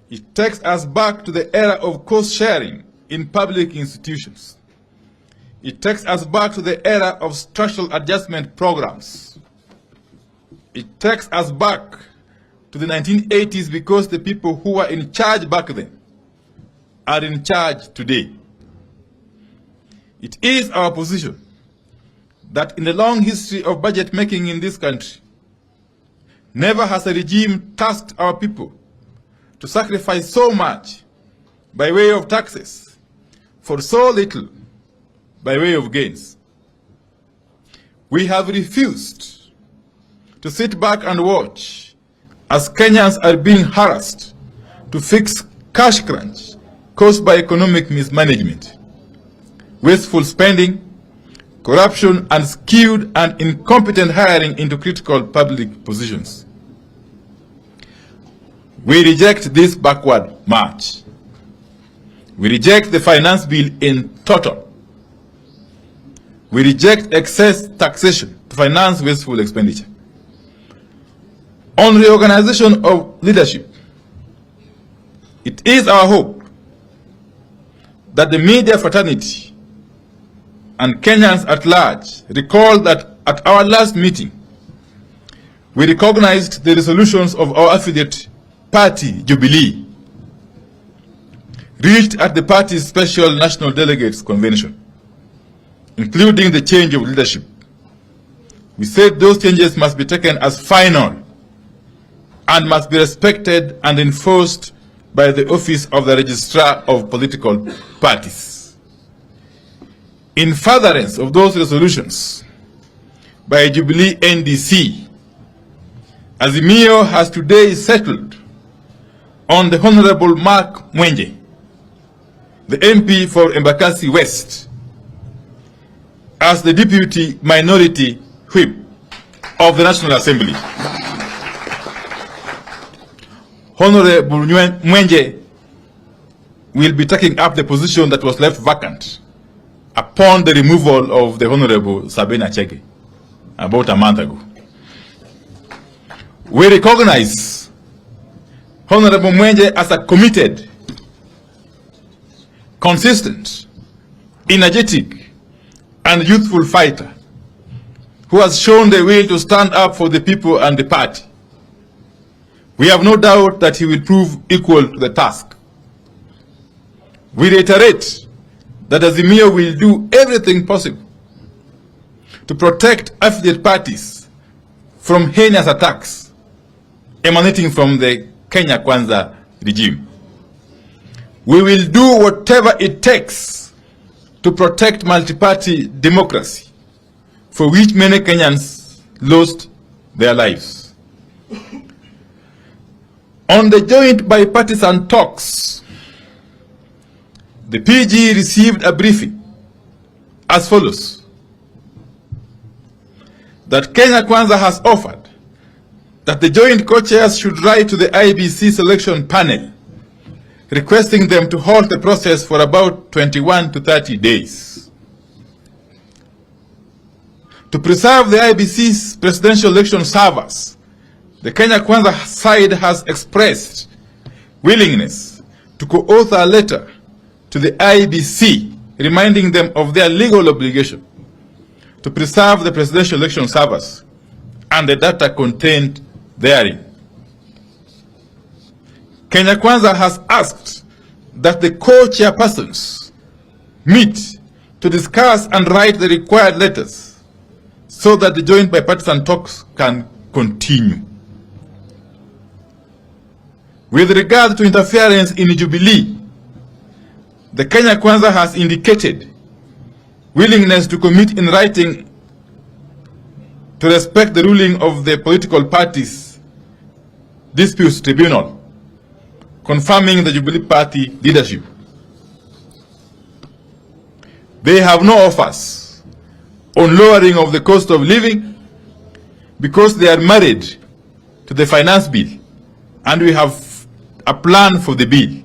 It takes us back to the era of cost sharing in public institutions. It takes us back to the era of structural adjustment programs. It takes us back to the 1980s because the people who were in charge back then are in charge today. It is our position that in the long history of budget making in this country, never has a regime tasked our people to sacrifice so much by way of taxes for so little by way of gains. We have refused to sit back and watch as Kenyans are being harassed to fix cash crunch caused by economic mismanagement, wasteful spending, corruption, and skewed and incompetent hiring into critical public positions. We reject this backward march. We reject the finance bill in total. We reject excess taxation to finance wasteful expenditure. On reorganization of leadership, it is our hope that the media fraternity and Kenyans at large recall that at our last meeting, we recognized the resolutions of our affiliate party, Jubilee, reached at the party's special national delegates convention, including the change of leadership. We said those changes must be taken as final and must be respected and enforced by the office of the Registrar of Political Parties. In furtherance of those resolutions by Jubilee NDC, Azimio has today settled on the Honorable Mark Mwenje, the MP for Embakasi West, as the Deputy Minority Whip of the National Assembly. Honorable Mwenje will be taking up the position that was left vacant upon the removal of the Honorable Sabina Chege about a month ago. We recognize Honorable Mwenje as a committed, consistent, energetic, and youthful fighter who has shown the will to stand up for the people and the party. We have no doubt that he will prove equal to the task. We reiterate that Azimio will do everything possible to protect affiliate parties from heinous attacks emanating from the Kenya Kwanza regime. We will do whatever it takes to protect multi-party democracy, for which many Kenyans lost their lives. On the joint bipartisan talks, the PG received a briefing as follows: that Kenya Kwanza has offered that the joint co-chairs should write to the IBC selection panel requesting them to halt the process for about 21 to 30 days. To preserve the IBC's presidential election servers, the Kenya Kwanza side has expressed willingness to co-author a letter to the IBC reminding them of their legal obligation to preserve the presidential election servers and the data contained therein. Kenya Kwanza has asked that the co-chairpersons meet to discuss and write the required letters so that the joint bipartisan talks can continue. With regard to interference in Jubilee, the Kenya Kwanza has indicated willingness to commit in writing to respect the ruling of the political parties' disputes tribunal, confirming the Jubilee Party leadership. They have no offers on lowering of the cost of living because they are married to the finance bill, and we have a plan for the bill.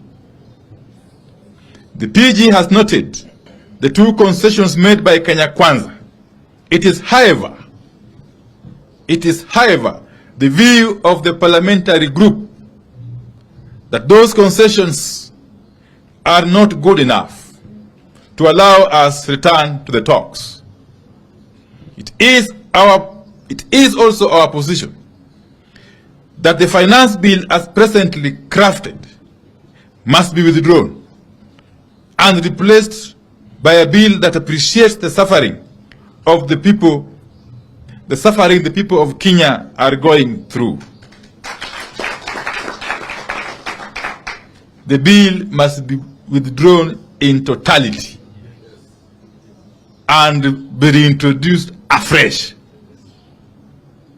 The PG has noted the two concessions made by Kenya Kwanza. It is, however, the view of the parliamentary group that those concessions are not good enough to allow us return to the talks. It is also our position that the finance bill as presently crafted must be withdrawn and replaced by a bill that appreciates the suffering of the people, the people of Kenya are going through. The bill must be withdrawn in totality and be reintroduced afresh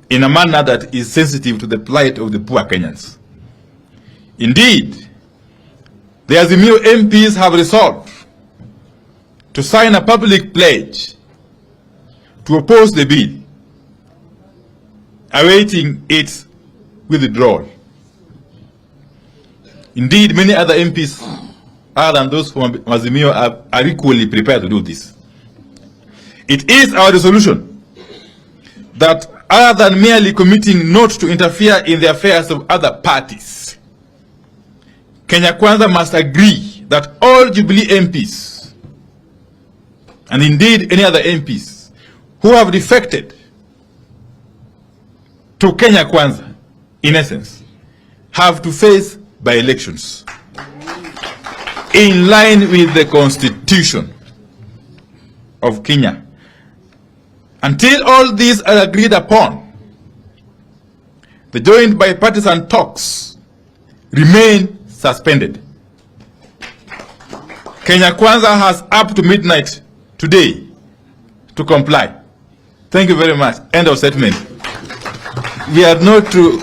in a manner that is sensitive to the plight of the poor Kenyans. Indeed, the Azimio MPs have resolved to sign a public pledge to oppose the bill, awaiting its withdrawal. Indeed, many other MPs, other than those from Azimio, are equally prepared to do this. It is our resolution that other than merely committing not to interfere in the affairs of other parties, Kenya Kwanza must agree that all Jubilee MPs, and indeed any other MPs, who have defected to Kenya Kwanza, in essence, have to face by-elections in line with the Constitution of Kenya. Until all these are agreed upon, the joint bipartisan talks remain suspended. Kenya Kwanza has up to midnight today to comply. Thank you very much. End of statement. We are not to